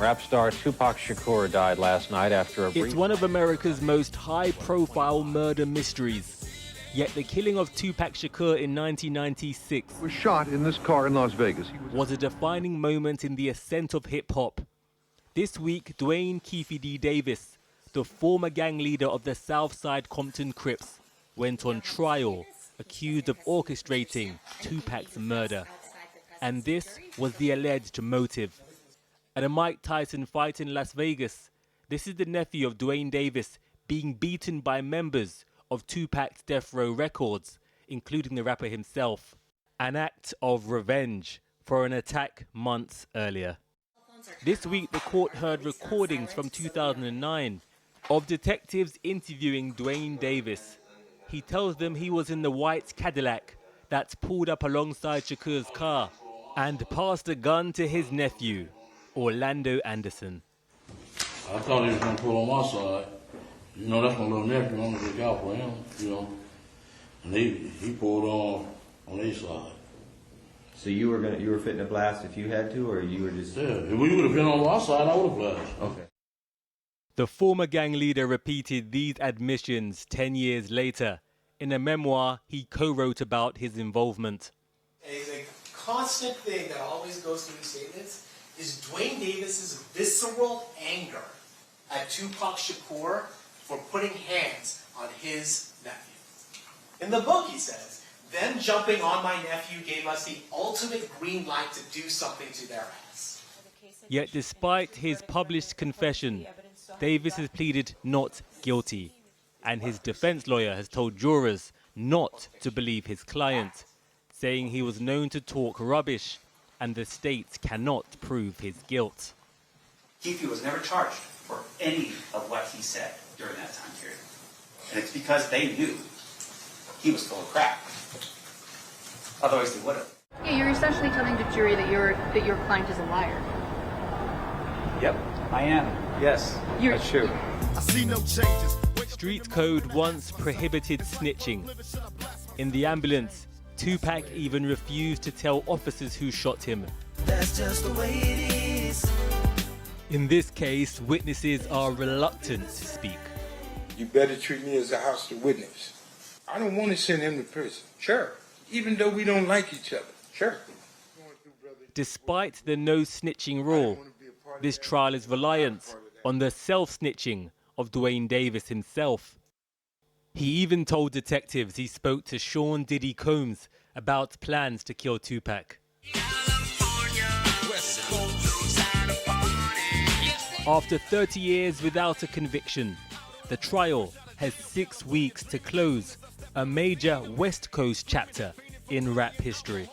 Rap star Tupac Shakur died last night after a brief... It's one of America's most high-profile murder mysteries. Yet the killing of Tupac Shakur in 1996 was shot in this car in Las Vegas. Was a defining moment in the ascent of hip-hop. This week, Duane Davis, the former gang leader of the Southside Compton Crips, went on trial, accused of orchestrating Tupac's murder. And this was the alleged motive. At a Mike Tyson fight in Las Vegas, this is the nephew of Duane Davis being beaten by members of Tupac's Death Row Records, including the rapper himself. An act of revenge for an attack months earlier. This week, the court heard recordings from 2009 of detectives interviewing Duane Davis. He tells them he was in the white Cadillac that's pulled up alongside Shakur's car and passed a gun to his nephew, Orlando Anderson. I thought he was going to pull on my side. You know, that's my little nephew. I'm going to look out for him, you know. And he pulled on his side. So you were fitting to blast if you had to, or you were just... Yeah, if we would have been on our side, I would have blasted. Okay. The former gang leader repeated these admissions 10 years later in a memoir he co-wrote about his involvement. A constant thing that always goes through these statements is Duane Davis's visceral anger at Tupac Shakur for putting hands on his nephew. In the book, he says, them jumping on my nephew gave us the ultimate green light to do something to their ass. Yet despite his published confession, Davis has pleaded not guilty, and his defense lawyer has told jurors not to believe his client, saying he was known to talk rubbish and the state cannot prove his guilt. Keefe was never charged for any of what he said during that time period. And it's because they knew he was full of crap. Otherwise they would have. Yeah, you're essentially telling the jury that your client is a liar. Yep, I am. Yes, that's true. I see no changes. Street code once prohibited snitching. In the ambulance, Tupac even refused to tell officers who shot him. That's just the way it is. In this case, witnesses are reluctant to speak. You better treat me as a hostile witness. I don't want to send him to prison. Sure. Even though we don't like each other. Sure. Despite the no snitching rule, this trial is reliant on the self-snitching of Duane Davis himself. He even told detectives he spoke to Sean Diddy Combs about plans to kill Tupac. After 30 years without a conviction, the trial has 6 weeks to close, a major West Coast chapter in rap history.